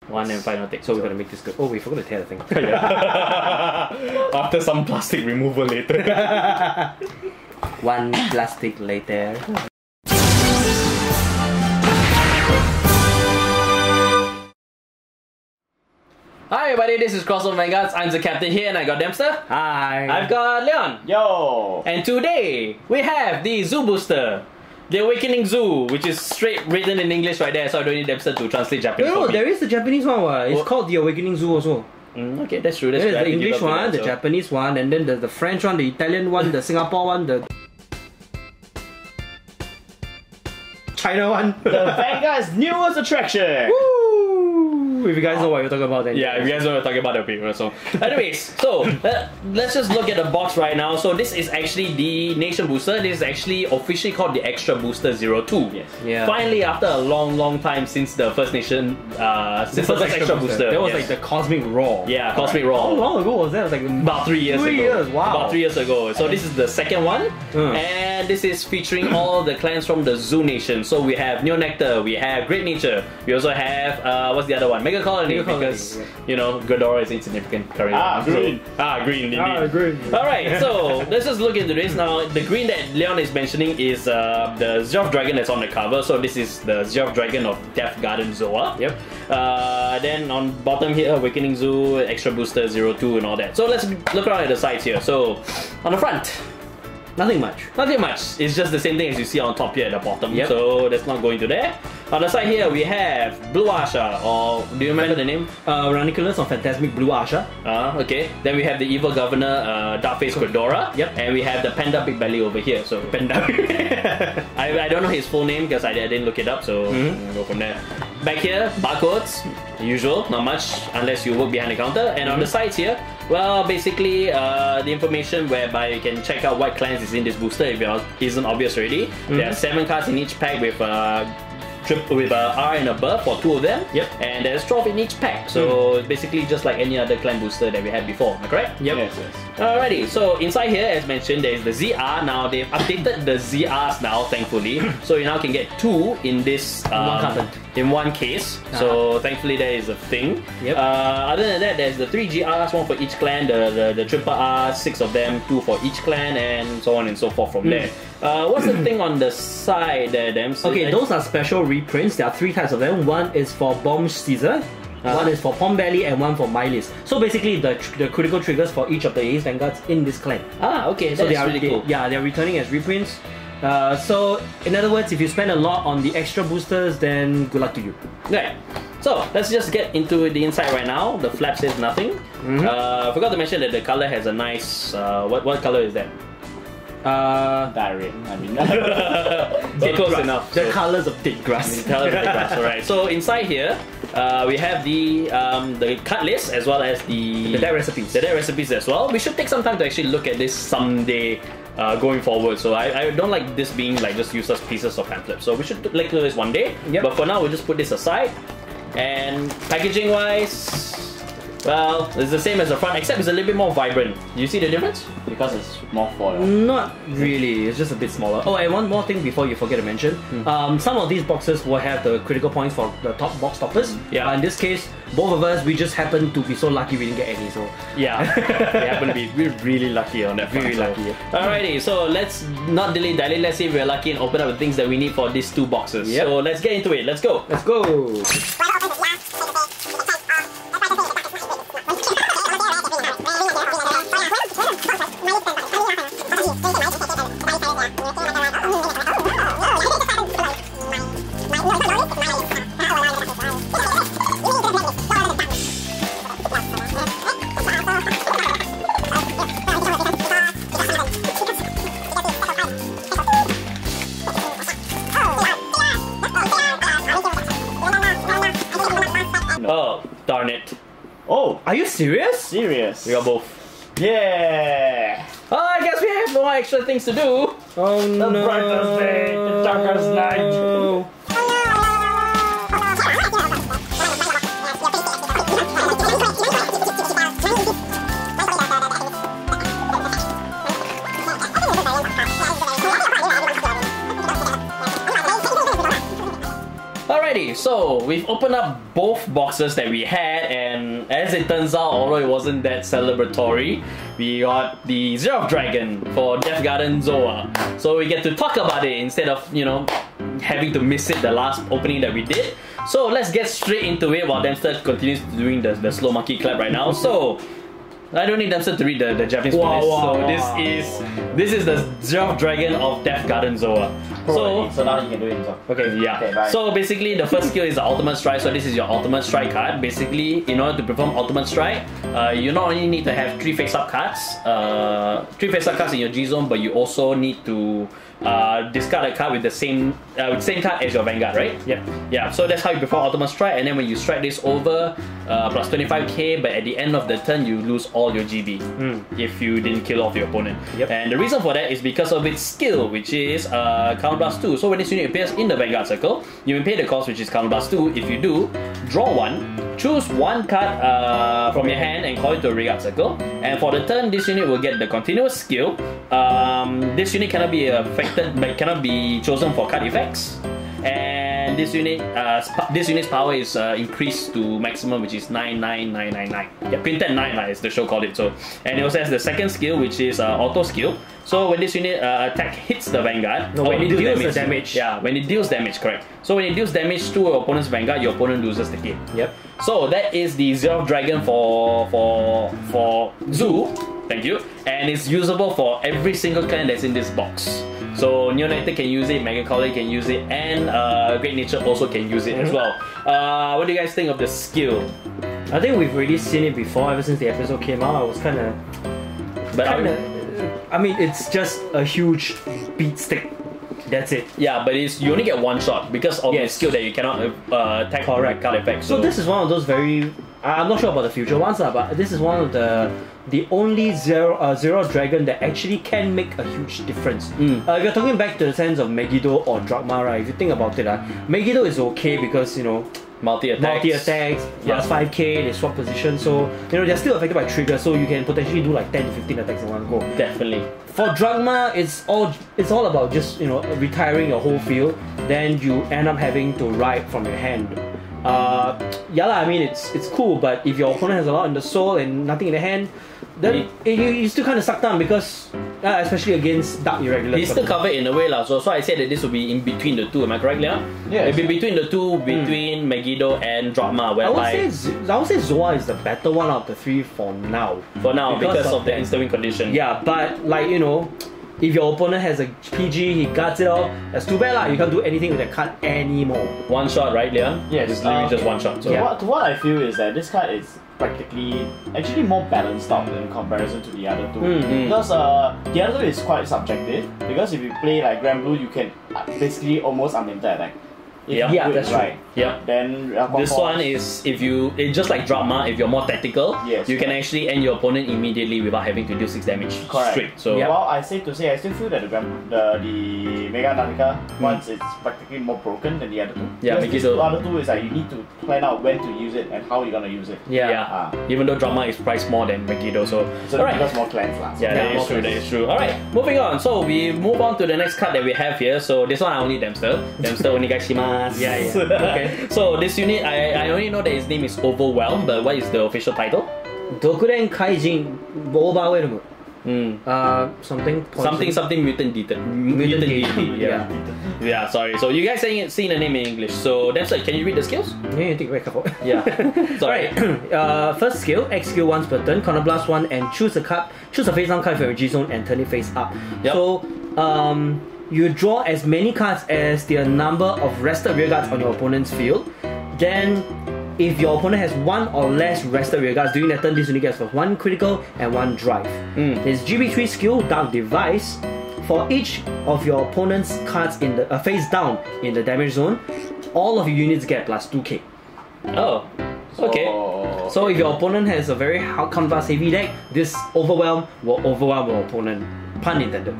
1 and final take. So we're gonna make this good. Oh, we forgot to tear the thing. After some plastic removal later. One plastic later. Hi everybody, this is Crossover Vanguard. I'm ZaCaptain here and I got Dempster. Hi. I've got Leon. Yo! And today we have the Zoo Booster. The Awakening Zoo, which is straight written in English right there, so I don't need Dempster to translate Japanese. No, for me. there is the Japanese one. It's called the Awakening Zoo also. Okay, that's true. That's There's true. the English one, the Japanese one, and then the French one, the Italian one, the Singapore one, the China one. The Vanguard's newest attraction! If you guys know what you're talking about, then Yeah, if you guys know what we're talking about, that'll be so. Anyways, so let's just look at the box right now. So this is actually the Nation Booster. This is actually officially called the Extra Booster 02. Yes. Yeah. Finally, after a long time since the First Nation, since the first Extra Booster. That was yes. like the Cosmic Raw. Yeah, Cosmic Raw. How long ago was that? It was like About 3 years ago. 3 years, wow. About 3 years ago. So this is the second one. And this is featuring all the clans from the Zoo Nation. So we have Nectar, we have Great Nature, we also have, what's the other one? Megacolony, because, you know, Ghidorah is insignificant currently. Green. Green indeed. Green. Alright, so let's just look into this now. The green that Leon is mentioning is the Zeroth Dragon that's on the cover. So this is the Zeroth Dragon of Death Garden Zoa. Yep. Then on bottom here, Awakening Zoo, Extra Booster 02 and all that. So let's look around at the sides here. So on the front, Nothing much. nothing much. It's just the same thing as you see on top here at the bottom. Yep. So let's not go into there. On the side here, we have Blue Asha, or do you remember the name? Ranunculus of Phantasmic Blue Asha. Okay. Then we have the Evil Governor, Darkface Ghidorah. Yep. And we have the Panda Big Belly over here. So Panda. I don't know his full name because I didn't look it up. So we'll go from there. Back here, barcodes. Usual, not much unless you work behind the counter. And on the sides here, well, basically the information whereby you can check out what clans is in this booster if it isn't obvious already. There are 7 cards in each pack with with R and above for 2 of them. Yep. And there's 12 in each pack. So it's basically just like any other clan booster that we had before. Am I correct? Yep. Yes, yes. Alrighty, so inside here, as mentioned, there is the ZR. Now they've updated the ZRs now, thankfully. So you now can get 2 in this one carton. in one case. So thankfully that is a thing. Yep. Other than that, there's the 3 GRs, 1 for each clan, the triple R, 6 of them, 2 for each clan, and so on and so forth from there. What's the thing on the side there, Dempsey? Okay, those are special reprints. There are 3 types of them. One is for Bomb Caesar, one is for Pom Belly, and one for Mylis. So basically, the critical triggers for each of the Ace Vanguards in this clan. Okay, So that's really cool. Yeah, they're returning as reprints. So in other words, if you spend a lot on the extra boosters, then good luck to you. Right. So let's just get into the inside right now. The flap says nothing. I forgot to mention that the color has a nice. What color is that? Diarrhea. I mean, Close enough. The colors of dead grass. Alright. So inside here, we have the card list as well as the deck recipes. The deck recipes as well. We should take some time to actually look at this someday. Going forward, so I don't like this being like just useless pieces of pamphlets. So we should look at this one day. Yep. But for now, we'll just put this aside. And packaging wise, well, it's the same as the front, except it's a little bit more vibrant. Do you see the difference? because it's more foil. Not really, it's just a bit smaller. Oh, and one more thing before you forget to mention. Some of these boxes will have the critical points for the top box toppers. Yeah. In this case, both of us, we just happen to be so lucky we didn't get any. So Yeah, we happen to be really lucky on that front. Very lucky. Alrighty, so let's not dilly-dally. Let's see if we're lucky and open up the things that we need for these 2 boxes. Yep. So let's get into it. Let's go. let's go. Oh, darn it. Oh, Are you serious? serious? We got both. Yeah! Oh, I guess we have more extra things to do. Oh The no. brightest day, the darkest night. so we've opened up both boxes that we had, and as it turns out, although it wasn't that celebratory, we got the Zeroth Dragon for Death Garden Zoa. So we get to talk about it instead of, you know, having to miss it the last opening that we did. So let's get straight into it while Dempster continues doing the slow monkey clap right now. So I don't need Dempster to read the Japanese for this. So this is the Zeroth Dragon of Death Garden Zoa. So now you can do it himself. Okay, yeah. Okay, bye. So basically the first skill is the Ultimate Strike. So this is your Ultimate Strike card. Basically, in order to perform Ultimate Strike, you not only need to have 3 face-up cards, 3 face-up cards in your G-Zone, but you also need to discard a card with the same card as your Vanguard, right? Yep. Yeah, so that's how you perform Ultimate Strike, and then when you strike this over, plus 25k, but at the end of the turn you lose all your GB if you didn't kill off your opponent. Yep. And the reason for that is because of its skill, which is Counter Blast 2. So when this unit appears in the Vanguard circle, you may pay the cost, which is Counter Blast 2. If you do, draw 1, choose 1 card from your hand and call it to a Vanguard circle. And for the turn, this unit will get the continuous skill. This unit cannot be affected, but cannot be chosen for card effects. And this unit's power is increased to maximum, which is 99999. Yeah, printed 9 is the show called it. So, and it also has the second skill, which is auto skill. So when this unit attack hits the Vanguard, when it deals damage. Yeah, when it deals damage, correct. So when it deals damage to your opponent's Vanguard, your opponent loses the game. Yep. So that is the Zeroth Dragon for Zoo. Thank you. And it's usable for every single clan that's in this box. So Nectar can use it, Megacolony can use it, and Great Nature also can use it as well. What do you guys think of the skill? I think we've already seen it before. Ever since the episode came out, I was kind of. I mean, it's just a huge beat stick. That's it. Yeah, but you only get 1 shot because of the skill that you cannot attack card effect. So this is one of those very. I'm not sure about the future ones, but this is one of the only Zeroth Dragon that actually can make a huge difference. If you're talking back to the sense of Megiddo or Drachma, right? If you think about it, Megiddo is okay because, you know, multi-attacks, plus 5k, they swap position, so you know they're still affected by triggers, so you can potentially do like 10 to 15 attacks in one go. Definitely. For Drachma, it's all about just, you know, retiring your whole field, then you end up having to ride from your hand. I mean it's cool, but if your opponent has a lot in the soul and nothing in the hand, then you still kind of suck down because especially against dark irregulars. He's still covered in a way, so I said that this will be in between the two. Am I correct, Leon? Yeah. It'll be between the two, between Megiddo and Drachma. I would say Zoa is the better one out of the 3 for now. Because of the instant win condition. Yeah, but like, you know, if your opponent has a PG, he guards it out, that's too bad lah. You can't do anything with that card anymore. 1 shot, right, Leon? Yes. It's literally just 1 shot. So What I feel is that this card is practically actually more balanced out in comparison to the other 2. Because the other 2 is quite subjective. Because if you play like Grand Blue, you can basically almost unlimited attack. Yeah, that's right. Yeah. Then this one is it's just like Drachma. If you're more tactical, you can actually end your opponent immediately without having to deal 6 damage straight. So well, I say to say I still feel that the Mega Nanika once it's practically more broken than the other 2. Yeah, because the other 2 is like you need to plan out when to use it and how you're gonna use it. Yeah. Even though Drachma is priced more than Megiddo, so alright. Because more clans lah. Yeah, that is true. That is true. All right, moving on. So we move on to the next card that we have here. So this one I only Dempster. Dempster onigashimasu. Yeah. Okay. So this unit, I only know that his name is Overwhelmed, but what is the official title? Dokuren Kaijin Overwhelm. Something mutant deity. Yeah, sorry. So you guys saying the name in English. So that's like, can you read the skills? Yeah, you take very careful. Yeah. Sorry. First skill, X skill once per turn, Counter Blast 1 and choose a face down card from your G-Zone and turn it face up. Yep. So you draw as many cards as the number of rested rearguards on your opponent's field. Then, if your opponent has 1 or less rested rearguards during that turn, this unit gets 1 critical and 1 drive. His GB3 skill, Dark Device. For each of your opponent's cards in the face down in the damage zone, all of your units get plus 2k. Oh, okay. So if your opponent has a very counter-blast heavy deck, this Overwhelm will overwhelm your opponent. Pun intended.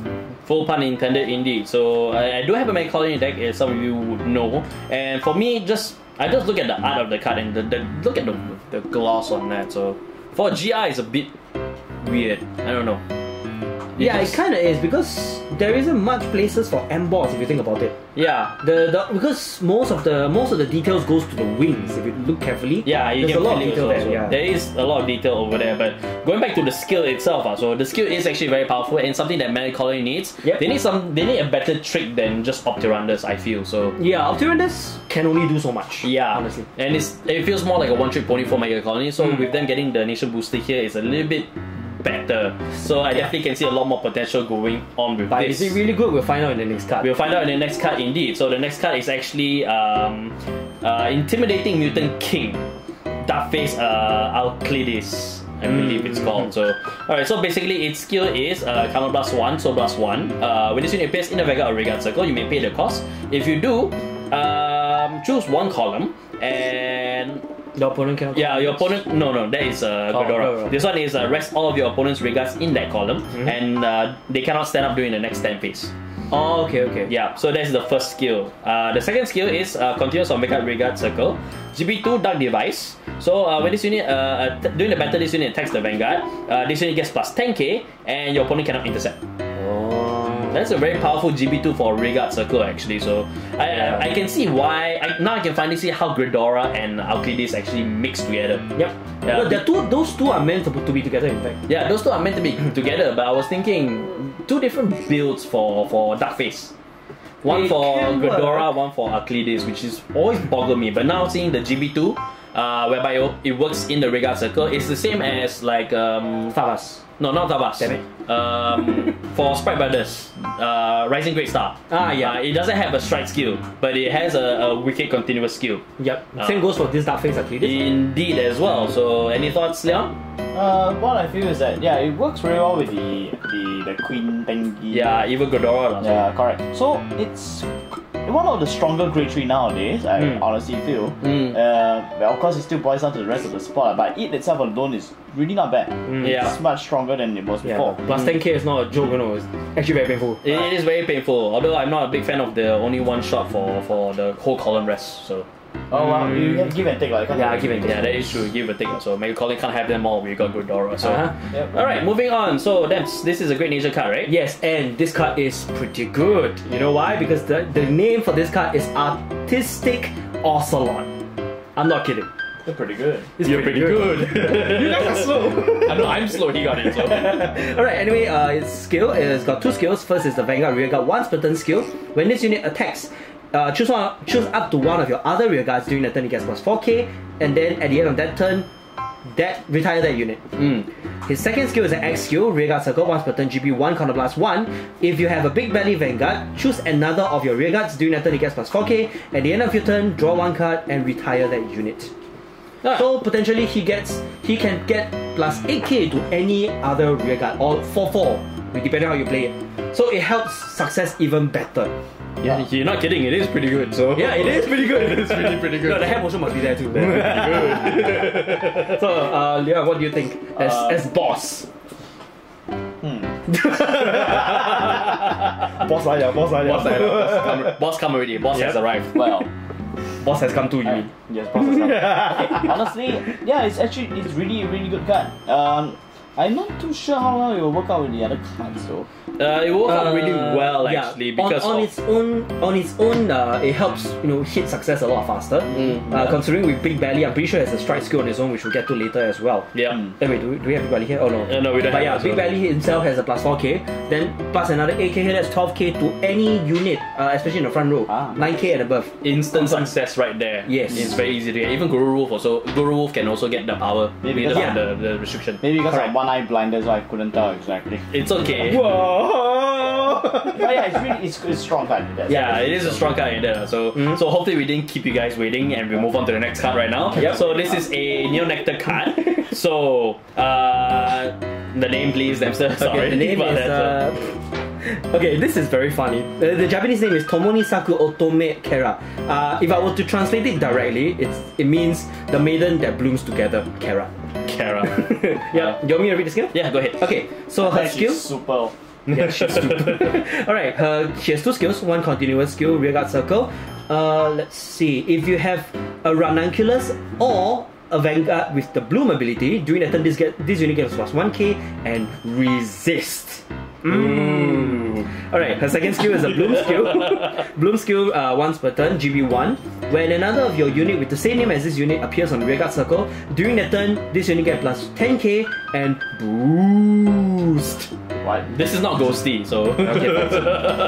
Full pun intended indeed. So I do have a Megacolony deck, as some of you would know. And for me, I just look at the art of the card and look at the gloss on that. So for GI, it's a bit weird. I don't know. Yeah, it kind of is because there isn't much places for M-bots if you think about it. Yeah. Because most of the details goes to the wings if you look carefully. Yeah, there's a lot of detail there. Yeah. There is a lot of detail over there, but going back to the skill itself, so the skill is actually very powerful and something that Megacolony needs. Yep. They need a better trick than just Optirandus, I feel. So yeah, Optirandus can only do so much. yeah, honestly. And it feels more like a one-trick pony for Megacolony. So with them getting the nation booster here, it's a little bit better. So I definitely can see a lot more potential going on with But this. is it really good? We'll find out in the next card. We'll find out in the next card indeed. So the next card is actually Intimidating Mutant King. Darkface Alclides, I believe it's called. So alright, so basically its skill is counter +1, so +1. When this unit appears in a Vanguard or Vanguard circle, you may pay the cost. If you do, choose one column and the opponent cannot. yeah, your opponent. No, that is Ghidorah. no. This one is rest all of your opponent's regards in that column, and they cannot stand up during the next 10 phase. Oh, okay. Yeah, so that's the first skill. The second skill is continuous on Vanguard Regard Circle. GB2 Dark Device. So when this unit during the battle, this unit attacks the Vanguard. This unit gets plus 10k, and your opponent cannot intercept. That's a very powerful GB2 for Regard Circle actually. So I can see why. Now I can finally see how Ghidorah and Alclides actually mix together. Yep. Yeah. Well, those two are meant to be together. In fact. Yeah, those two are meant to be together. But I was thinking two different builds for Darkface. One for Ghidorah, one for Alclides, which is always boggled me. But now seeing the GB2, whereby it works in the Regard Circle, it's the same as like Thavas. No, not Thavas. Damn it. For Sprite Brothers, Rising Great Star. Yeah. It doesn't have a strike skill, but it has a wicked continuous skill. Yep. Same goes for this Darkface Alclides. Indeed as well. So any thoughts, Leon? What I feel is that it works very well with the Queen thingy. Yeah, even Ghidorah. Yeah, correct. So it's one of the stronger grade 3 nowadays, I honestly feel. Well, of course, it still boils down to the rest of the support, but it itself alone is really not bad. Yeah. It's much stronger than it was before. Plus 10k is not a joke, it's actually very painful. It is very painful, although I'm not a big fan of the only one shot for the whole column rest. So Oh wow, you have give and take, like. Yeah, give and take. yeah, that is true. Give and take. So Megacolony can't have them all. We got Ghidorah. So Yep. alright, moving on. So this is a Great Nature card, right? Yes, and this card is pretty good. You know why? Because the name for this card is Artistic Ocelot. I'm not kidding. They're pretty good. You're pretty good. You guys are slow. I know I'm slow. He got it. So. Alright, anyway, its skill is got two skills. First is the Vanguard Rearguard 1 per turn skill. When this unit attacks, choose up to one of your other rearguards during the turn, it gets plus 4k, and then at the end of that turn, retire that unit. His second skill is an X skill, Rearguard Circle, once per turn, GB 1, counter plus 1. If you have a big belly Vanguard, choose another of your rearguards during that turn, it gets plus 4k. At the end of your turn, draw one card and retire that unit. So potentially he can get plus 8k to any other rearguard, or 4/4, depending on how you play it. So it helps success even better. Yeah, you're not kidding. It is pretty good. So Yeah, it is pretty good. It's really pretty good. No, the hand motion must be there too. So, Leon, what do you think as boss? Boss come already. Boss has arrived. Well, Boss has come too, you mean? yes, boss has come. Okay, honestly, it's really good card. I'm not too sure how well it will work out with the other cards though. It worked out really well actually because on its own, it helps hit success a lot faster. Considering with Big Belly, I'm pretty sure it has a strike skill on its own, which we'll get to later as well. Yeah. Wait, do we have Big Belly here? Oh no. No, we don't. But have Big Belly himself has a plus 4k, then plus another 8k here, that's 12k to any unit, especially in the front row. 9k and above. Instant success right there. Yes. It's very easy to get. Even Guru Wolf also. Guru Wolf can also get the power. Maybe because because of the restriction. Maybe because I'm one eye blind, that's why I couldn't tell exactly. It's okay. Whoa! But yeah, it's strong card. Yeah, it is a strong card in there. So hopefully we didn't keep you guys waiting, and we move on to the next card right now. So this is a Neo Nectar card. So the name, please, Dempster. Sorry, Okay, the name is okay, this is very funny. The Japanese name is Tomonisaku Otome Kera. If I were to translate it directly, it means the maiden that blooms together, Kera. Kara. Yeah, you want me to read the skill? Yeah, go ahead. Okay, so her skill. Super. Yeah, she's super. Alright, she has two skills, one continuous skill, Rearguard Circle. Let's see, if you have a Ranunculus or a Vanguard with the Bloom ability, during the turn this unit gets plus 1k and resist. Alright, her second skill is a Bloom skill. Bloom skill once per turn, GB1. When another of your unit with the same name as this unit appears on the rearguard circle, during that turn, this unit gets plus 10k and boost. What? This is not ghosty, so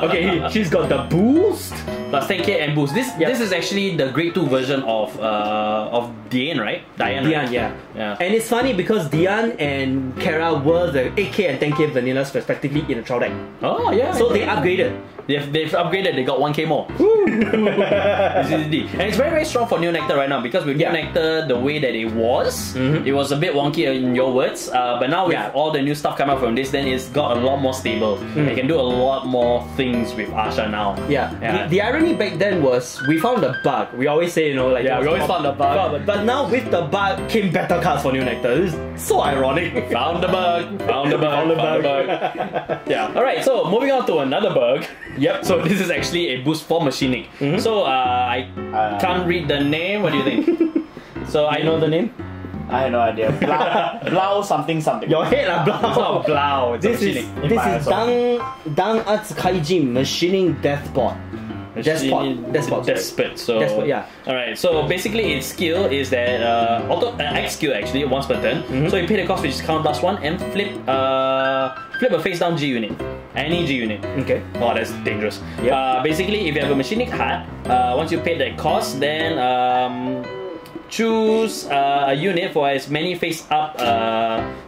Okay, she's got the boost. plus 10k and boost. This is actually the grade 2 version of Diane, right? Diane, right? Yeah. Yeah. And it's funny because Diane and Kara were the 8k and 10k vanillas respectively in the trial deck. Oh yeah. So they upgraded. They've upgraded, they got 1k more. And it's very, very strong for New Nectar right now because with New Nectar, the way that it was a bit wonky in your words. But now with all the new stuff coming out from this, then it's got a lot more stable. They can do a lot more things with Asha now. Yeah. The irony back then was we found a bug. We always say, you know, like we always found a bug. But now with the bug came better cards for New Nectar. This is so ironic. Found the bug. Found the bug. Yeah. Alright, so moving on to another bug. Yep, so this is actually a boost for Machining. So I can't read the name. What do you think? So I know the name. I have no idea. Blau something. Your head lah, It's not Blau. It's This is Dang Arts Kaijin Machining Deathbot. Despot. So Despot, yeah. Alright, so basically its skill is that X skill actually once per turn. So you pay the cost which is count plus 1 and flip a face down G unit. Any G unit. Okay. Oh, that's dangerous. Yep. Basically if you have a Machining card, once you pay that cost, then choose a unit for as many face up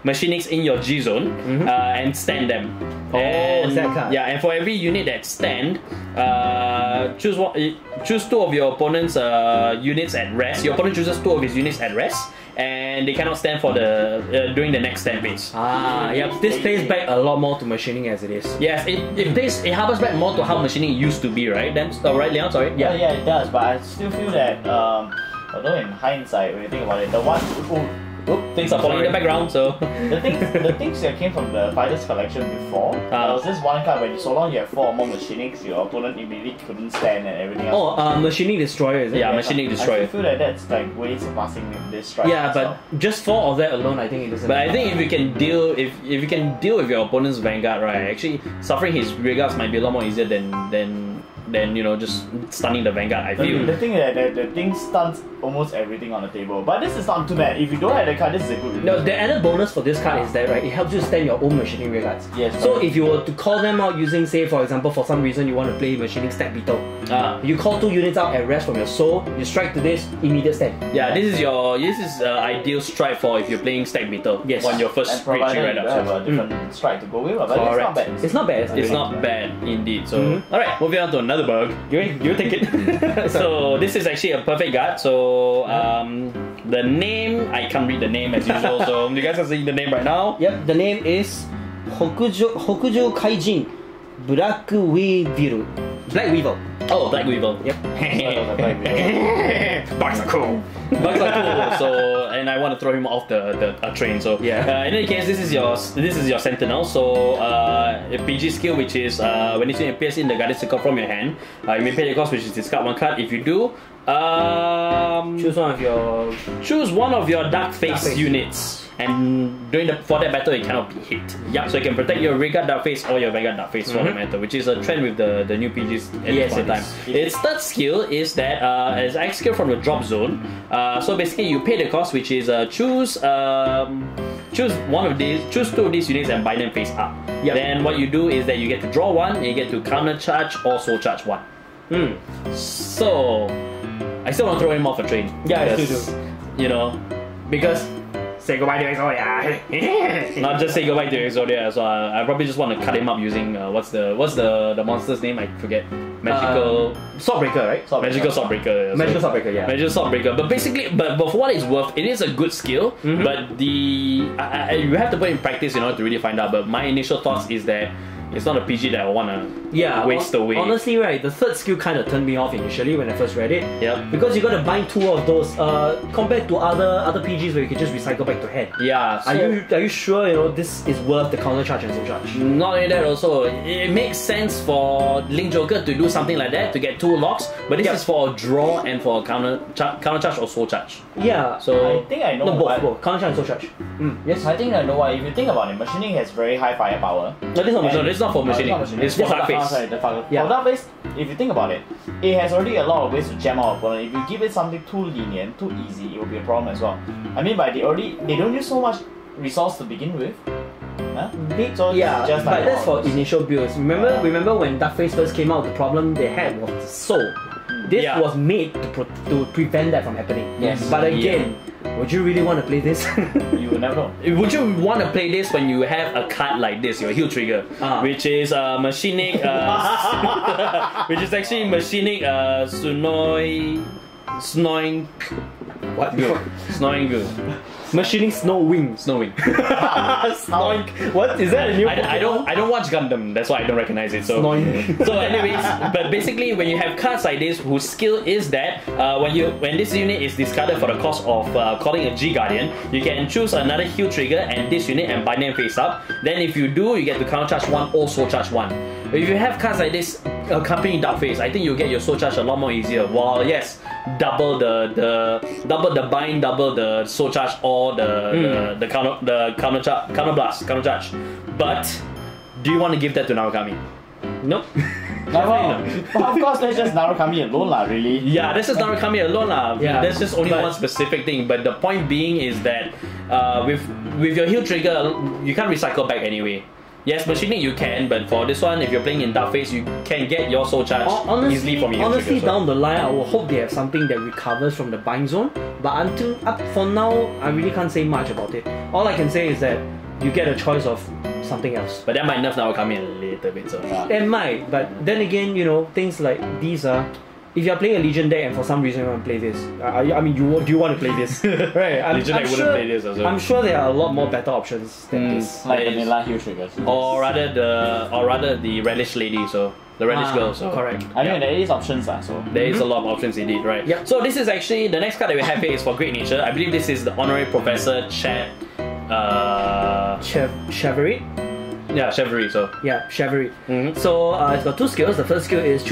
Machinics in your G zone and stand them. Is that card? Yeah, and for every unit that stand, choose 2 of your opponent's units at rest. Your opponent chooses 2 of his units at rest, and they cannot stand for the during the next stand phase. This plays back a lot more to Machining as it is. Yes, it harvers back more to how Machining used to be, right? Right, Leon? Sorry. Yeah, it does. But I still feel that although in hindsight, when you think about it, the one things are falling in the background, so the things that came from the Fighters collection before, there was this one card when so long you have 4 or more Machinics, your opponent immediately couldn't stand and everything else. Machining Destroyer, is it? Yeah, Machining Destroyer. I feel that that's like way surpassing this strike. Yeah, but just 4 of that alone, I think it doesn't. But I think if you can deal with your opponent's Vanguard, right, actually suffering his rearguards might be a lot more easier than you know, just stunning the Vanguard, I feel. The thing is that the thing stuns almost everything on the table. But this is not too bad. If you don't have the card, this is a good. No, the added bonus for this card is that, right, it helps you stand your own Machining rearguards. Yes. So if you were to call them out using, say, for example, for some reason you want to play Machining Stack Beetle, you call 2 units out at rest from your soul, you strike to this, immediate stand. Yeah, this is ideal strike for if you're playing Stack Beetle. Yes. On your first Great Nature right you have a different strike to go with, but it's not bad. It's not bad. It's not bad indeed. So alright, moving on to another bug. You take it. So this is actually a perfect guard. So the name, I can't read the name as usual. So you guys are seeing the name right now. Yep, the name is Hokujo Kaijin Black Weevil. Oh, Black Weevil. Yep. Bugs are cool. Bugs are cool. So, and I want to throw him off the train. So, in any case, this is your Sentinel. So, a PG skill, which is when it appears in the guarded circle from your hand, you may pay the cost, which is discard 1 card. If you do, choose one of your dark face units. And for that battle, it cannot be hit. Yeah, so you can protect your Rearguard Dark Face or your Vanguard Dark Face for the matter, which is a trend with the new PGs at this point in time. Its third skill is that as X skill from the drop zone. So basically, you pay the cost, which is choose 2 of these units and bind them face up. Yep. Then what you do is that you get to draw 1, and you get to counter charge or soul charge 1. So I still want to throw him off a train. Yeah, I still do. You know, because. Say goodbye to Exodia. Not just say goodbye to Exodia. So I probably just want to cut him up using what's the monster's name? I forget. Magical Swordbreaker, right? Magical Swordbreaker. Magical Swordbreaker, yeah. Magical Swordbreaker. But basically, but for what it's worth, it is a good skill. But you have to put it in practice in order to really find out. But my initial thoughts is that It's not a PG that I wanna waste away. Honestly, right, the third skill kind of turned me off initially when I first read it. Yep. Because you got to bind 2 of those. Compared to other PGs where you can just recycle back to hand. Yeah. So Are you sure this is worth the counter charge and soul charge? not only that, also it makes sense for Link Joker to do something like that to get 2 locks, but this is for a draw and for a counter charge or soul charge. Yeah. So I think I know both counter charge and soul charge. Yes, I think I know why. If you think about it, machining has very high firepower. No, this is not No, this is not for machining. It's for dark face. Sorry, for Yeah. dark face, if you think about it, it has already a lot of ways to jam our opponent. If you give it something too lenient, too easy, it will be a problem as well. I mean, they don't use so much resource to begin with. Huh? So Yeah, just but like that's for initial builds. Remember when Darkface first came out, the problem they had was soul. This was made to prevent that from happening. Yes. But again, would you really want to play this? You will never know. Would you want to play this when you have a card like this, your heal trigger, which is machining, which is actually machining snoring good. Machining Snow Wing. Snowing. Snoink. What is that? A new I don't watch Gundam, that's why I don't recognize it. So Snoink. so anyways, but basically when you have cards like this whose skill is that when this unit is discarded for the cost of calling a G Guardian, you can choose another heal trigger and this unit and bind them face up. Then if you do, you get to counter charge 1 or soul charge 1. If you have cards like this accompanying Dark Face, I think you'll get your soul charge a lot more easier. While yes, double the bind, double the soul charge or the counter charge. But do you want to give that to Narukami? Nope. Of course, that's just Narukami alone, really. Yeah, this is Narukami alone, Yeah, There's just only one specific thing. But the point being is that with your heal trigger, you can't recycle back anyway. Yes, machining you can, but for this one, if you're playing in Dark Face, you can get your soul charge easily from your Honestly, trigger, down the line, I will hope they have something that recovers from the bind zone. But up for now, I really can't say much about it. All I can say is that you get a choice of something else. But that might nerf Narukami a little bit. So It might, but then again, things like these are. If you're playing a Legion deck and for some reason you want to play this, do you want to play this? Right? Legion deck wouldn't play this also. I'm sure there are a lot more better options than this. Like vanilla heal triggers. Or rather the Relish lady, so the Relish girl. So correct. I mean, there is options, so there is a lot of options indeed, right? Yep. So this is actually the next card that we have here is for Great Nature. I believe this is the Honorary Professor Chad. Chevery. Yeah, Chevery. So yeah, Chevery. So it's got 2 skills. The first skill is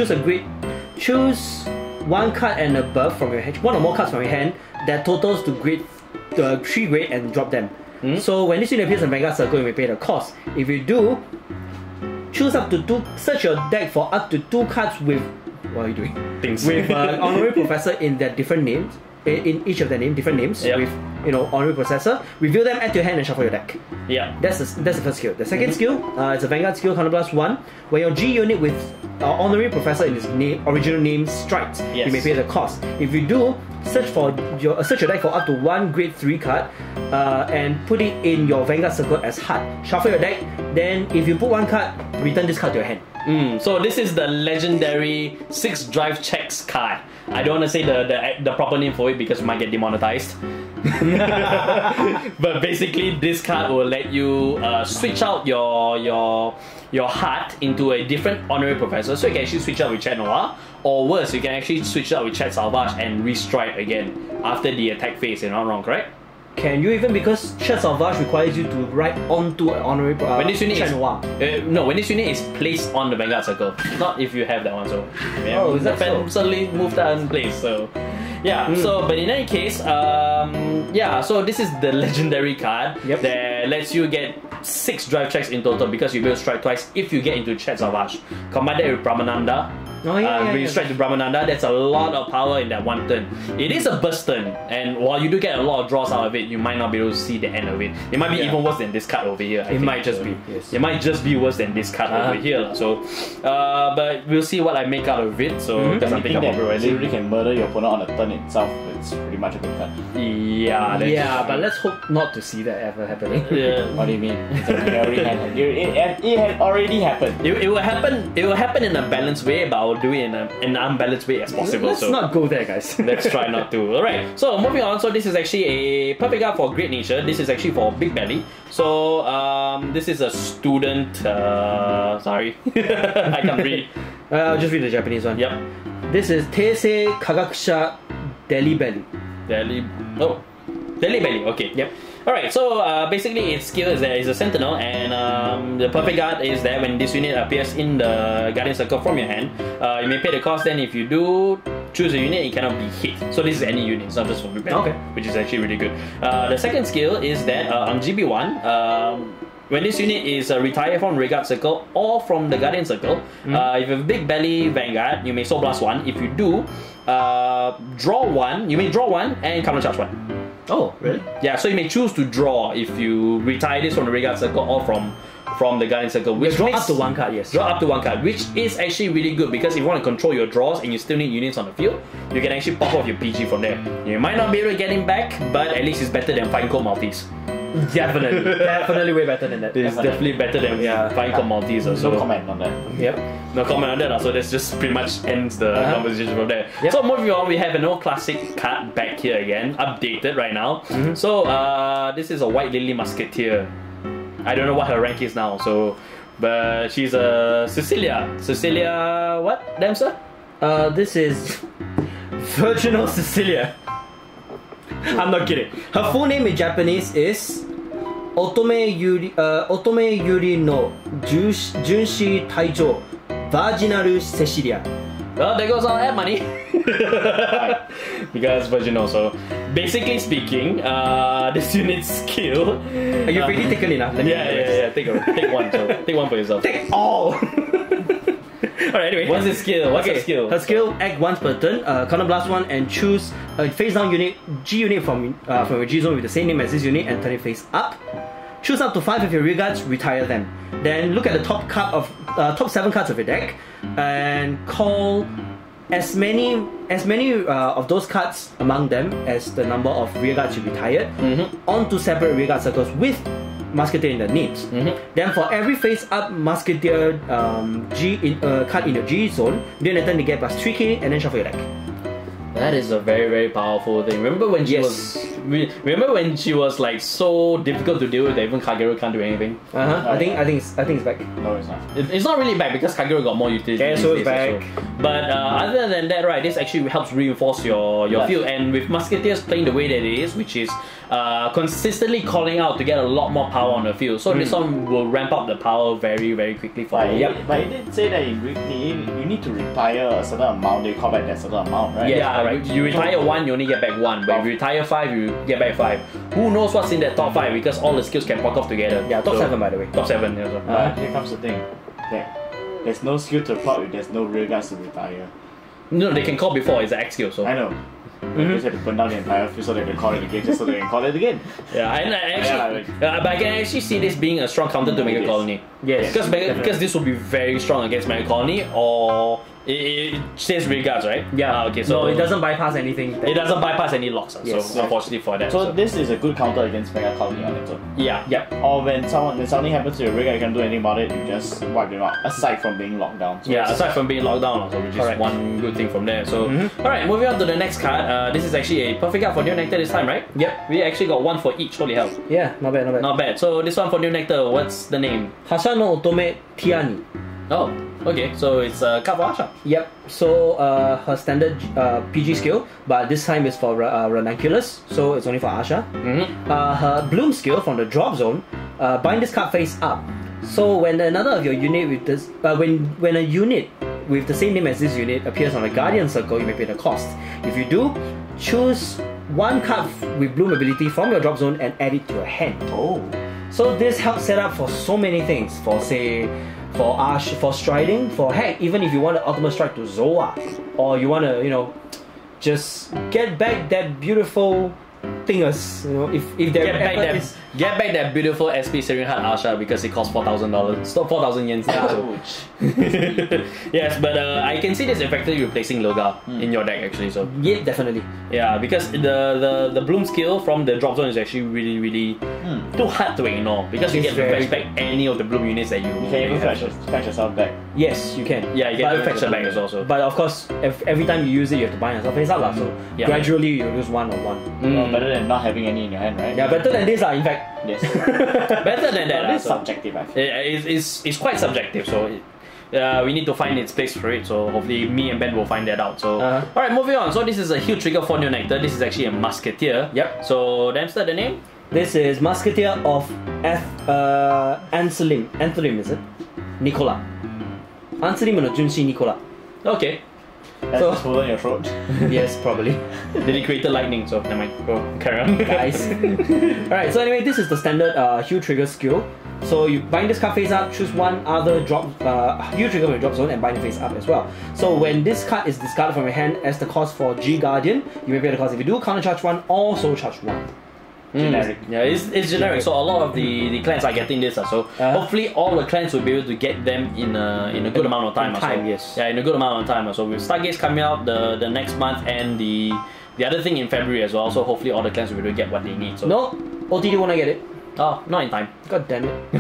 choose 1 card and above from your hand, 1 or more cards from your hand that totals to 3 grade and drop them. So when this unit appears in Vanguard Circle, you may pay the cost. If you do, choose up to 2. Search your deck for up to 2 cards with. What are you doing? things. With Honorary Professor in their different names. In each of their different names. Yep. With Honorary Professor. Reveal them, add to your hand, and shuffle your deck. Yeah. That's the first skill. The second skill, it's a Vanguard skill, counterblast 1. When your G unit with Honorary Professor in its original name strikes, you may pay the cost. If you do, search your deck for up to 1 grade 3 card and put it in your Vanguard circle as HUD. Shuffle your deck, then if you put 1 card, return this card to your hand. So this is the legendary 6 drive checks card. I don't want to say the proper name for it because it might get demonetized. But basically, this card will let you switch out your heart into a different Honorary Professor. So you can actually switch out with Chat Noir, or worse, you can actually switch out with Chat Salvage and restrike again after the attack phase. If I'm not wrong, correct? Can you even, because Chat Salvage requires you to write onto an Honorary when this unit Chat is, Noir. no, when this unit is placed on the Vanguard Circle, not if you have that one. So is that so? Suddenly moved that in place. So yeah. So but in any case, so this is the legendary card that lets you get 6 drive checks in total because you will strike twice if you get into Chat Salvage. Combine that with Brahmananda. When you strike to Brahmananda, that's a lot of power in that 1 turn. It is a burst turn, and while you do get a lot of draws out of it, you might not be able to see the end of it. It might be even worse than this card over here. It might just be. Yes. It might just be worse than this card over here. So, but we'll see what I make out of it. So, because I think I'm you really can murder your opponent on the turn itself. It's pretty much a good card. Yeah. But let's hope not to see that ever happening. What do you mean? It had already happened. It will happen. It will happen in a balanced way, but I'll do it in an unbalanced way as possible. Let's not go there, guys. Let's try not to. Alright, so moving on. So this is actually a perfect guard for Great Nature. This is actually for Big Belly. So this is a student. Sorry, I can't read. I'll just read the Japanese one. Yep. This is Teisei Kagakusha Deli Belly. Deli Belly. Okay. Yep. Alright, so basically its skill is there is a sentinel, and the perfect guard is there when this unit appears in the guardian circle from your hand. You may pay the cost, then if you do choose a unit, it cannot be hit. So this is any unit, it's not just for Big Belly, which is actually really good. The second skill is that on GB1, when this unit is retired from Rearguard Circle or from the Guardian Circle, if you have a Big Belly Vanguard, you may Soul Blast 1. If you do, draw 1, you may draw 1 and counter charge 1. Oh, really? Yeah, so you may choose to draw if you retire this from the Rearguard Circle or from the Guardian Circle. Which draw up to 1 card, yes. Draw up to 1 card, which is actually really good because if you want to control your draws and you still need units on the field, you can actually pop off your PG from there. You might not be able to get him back, but at least it's better than Fine Coat Maltese. Definitely. Definitely way better than that. It's definitely better than Fine Coat Maltese. No comment on that. Yep. No comment on that, so this just pretty much ends the conversation from there. Yep. So moving on, we have an old classic card back here again, updated right now. So this is a White Lily Musketeer. I don't know what her rank is now, so but she's a Cecilia. Cecilia what? Dempster? This is Virginal Cecilia. I'm not kidding. Her full name in Japanese is Otome Yuri no Junshi Taijo Virginal Cecilia. Well, there goes our ad money. Because Virginal. So basically speaking, this unit's skill. Are you really taken enough? Yeah. Take one. So take one for yourself. Take all. Alright, anyway, what's his skill? What's her skill? Her skill, act once per turn, counter blast 1 and choose a face down unit, G unit from your G zone with the same name as this unit and turn it face up. Choose up to 5 of your rear guards, retire them. Then look at the top 7 cards of your deck and call as many of those cards among them as the number of rear guards you retired onto separate rear guard circles with Musketeer in the names. Then for every face up Musketeer card in your G zone, during the turn you get +3k and then shuffle your deck. That is a very, very powerful thing. Remember when she was like so difficult to deal with that even Kagero can't do anything? I think it's back. No, it's not. It's not really back because Kagero got more utility. Yeah, so it's back. But other than that, right, this actually helps reinforce your field. And with Musketeers playing the way that it is, which is consistently calling out to get a lot more power on the field. So this one will ramp up the power very, very quickly for you. But it did say that in you need to retire a certain amount, they call back that certain amount, right? Yeah, right. You retire 1, you only get back 1. But if you retire 5, you get back 5. Who knows what's in that top 5 because all the skills can proc off together. Yeah, top 7 by the way. Top 7. Yeah, so. But here comes the thing. There's no skill to proc if there's no rear guards to retire. No, they can call before, it's an X skill. So. I know. They just have to burn down the entire field so they can call it again, just so they can call it again. Yeah, and but I can actually see this being a strong counter to Megacolony. Yes. Because this will be very strong against Megacolony, or it says rear guards, right? Yeah. Okay, so no, it doesn't bypass anything. It doesn't bypass any locks. Yes. So unfortunately for that. So this is a good counter against Megacolony on its own. Yeah. Yep. Or when something happens to your rear guard, you can't do anything about it. You just wipe them out. Aside from being locked down. So yeah. Aside from being locked down, so which is one good thing from there. So all right, moving on to the next card. This is actually a perfect card for New Nectar this time, right? Yep. We actually got 1 for each. Holy hell. Yeah, not bad. Not bad. So this one for New Nectar, what's the name? Hasha no Otome Tiani. Oh, okay. So it's a card for Asha. Yep. So her standard PG skill, but this time is for Ranunculus, so it's only for Asha. Her Bloom skill from the drop zone, bind this card face up. So when another of your unit with this, when a unit with the same name as this unit appears on a Guardian Circle, you may pay the cost. If you do, choose 1 card with Bloom ability from your drop zone and add it to your hand. Oh. So this helps set up for so many things. For striding, for heck, even if you want to ultimate strike to Zoa, or you want to, just get back that beautiful thingers. You know, if there Get back that beautiful SP Searing Heart Asha because it costs $4,000. Stop 4,000 yens. Ouch. Yes, but I can see this effectively replacing Loga in your deck actually. So yeah, definitely. yeah, because the bloom skill from the drop zone is actually really too hard to ignore because you It's get to very fetch back any of the bloom units that you You can even have. fetch yourself back. Yes, you can. Yeah, you get to But- fetch it back as well. So But of course, every time you use it, you have to buy yourself face up lah. So Yeah. gradually you lose one or one. Well, better than not having any in your hand, right? Yeah, better than this lah. In fact. Yes. better than that. It's so subjective, I feel. it's quite subjective. So. We need to find its place for it, so hopefully me and Ben will find that out. So, alright, moving on. So this is a huge trigger for new Nectar. This is actually a Musketeer. Yep. So, Dempster, the name? This is Musketeer of Anselim. Anselim, is it? Nicola. Anselim and Junshi Nicola. Okay. That's So- just hold on your throat. Yes, probably. Did he create the lightning? So, never mind. Go, carry on. Guys. Alright, so anyway, this is the standard Hue Trigger skill. So you bind this card face up, choose one other drop Hue Trigger from your drop zone and bind it face up as well. So when this card is discarded from your hand as the cost for G Guardian, you may pay the cost. If you do counter charge one, also charge one. Generic. Yeah, it's generic. So a lot of the clans are getting this. So hopefully all the clans will be able to get them in a good amount of time. Yes. Yeah, in a good amount of time. So with Stargaze coming out the next month and the other thing in February as well. So hopefully all the clans will be able to get what they need. So No, OTD won't get it. Oh, not in time. God damn it.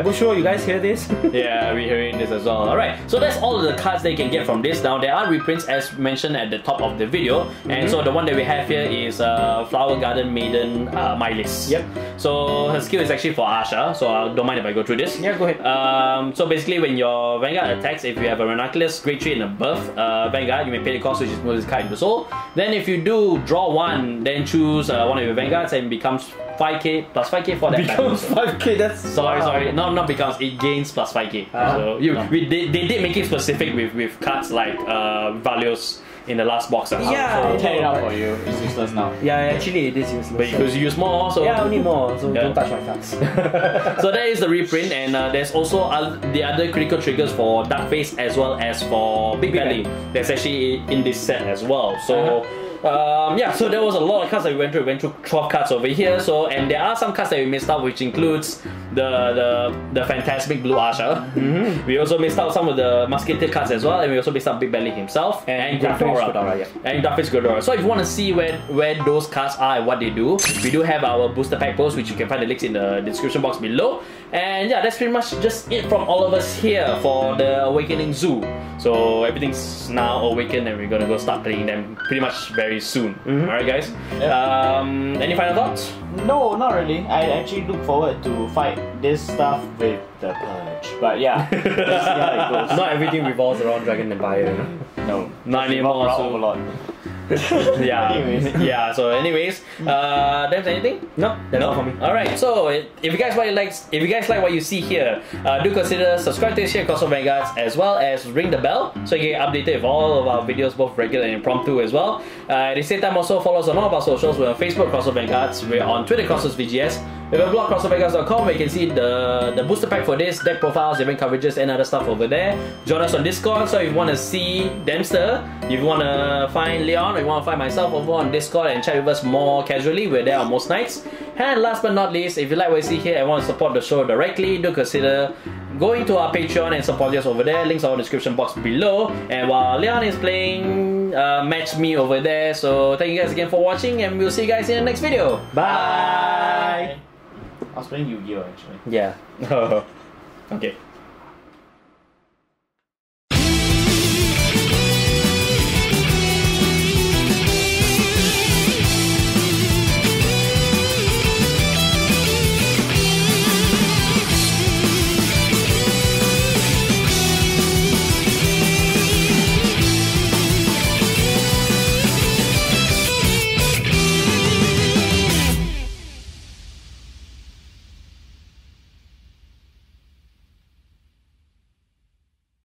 Busho, you guys hear this? Yeah, we're hearing this as well. Alright, so that's all of the cards that you can get from this. Now, there are reprints as mentioned at the top of the video. And so the one that we have here is Flower Garden Maiden Mylis. Yep. So her skill is actually for Asha, so I don't mind if I go through this. Yeah, go ahead. So basically when your Vanguard attacks, if you have a Ranunculus Grade 3 and above Vanguard, you may pay the cost, which is move this card into soul. Then if you do draw one, then choose one of your Vanguards and it becomes 5k plus 5k for that. Becomes 5k, that's... Sorry, not becomes, it gains plus 5k. So they did make it specific with cards like Valios in the last box. Yeah, So, tear it out for you. It's useless now. Yeah, actually it is useless. But because you use more, so yeah, only more, so Yeah. don't touch my cards. so that is the reprint, and there's also the other critical triggers for Dark Face as well as for Big Belly. That's actually in this set as well. So. Yeah, so there was a lot of cards that we went through. We went through 12 cards over here. So, and there are some cards that we missed out, which includes the Fantasmic Blue Asha. We also missed out some of the Musketeer cards as well, and we also missed out Big Belly himself and Ghidorah. And Darkface Ghidorah. So if you want to see where those cards are and what they do, we do have our booster pack post, which you can find the links in the description box below. And yeah, that's pretty much just it from all of us here for the Awakening Zoo. So everything's now awakened and we're gonna go start playing them pretty much very soon. Alright guys? Any final thoughts? No, not really. I actually look forward to fight this stuff with the Purge. But yeah, let's see how it goes. Not everything revolves around Dragon Empire. No, Not anymore. around So, Overlord. yeah. Anyways. Yeah, so anyways, Dems, anything? No, that's all for me. Alright, so if you guys like what you see here, do consider subscribe to this here Crossover Vanguards as well as ring the bell so you get updated with all of our videos, both regular and impromptu as well. At the same time, also follow us on all of our socials. We're on Facebook Crossover Vanguards, we're on Twitter VGS. We have a blog crossovervanguards.com where you can see the booster pack for this, deck profiles, event coverages and other stuff over there. Join us on Discord, so if you want to see Dempster, if you want to find Leon, or you want to find myself over on Discord and chat with us more casually, we're there on most nights. And last but not least, if you like what you see here and want to support the show directly, do consider going to our Patreon and support us over there. Links are in the description box below. And while Leon is playing Match Me over there, so thank you guys again for watching and we'll see you guys in the next video. Bye! I was playing Yu-Gi-Oh actually. Yeah. Okay.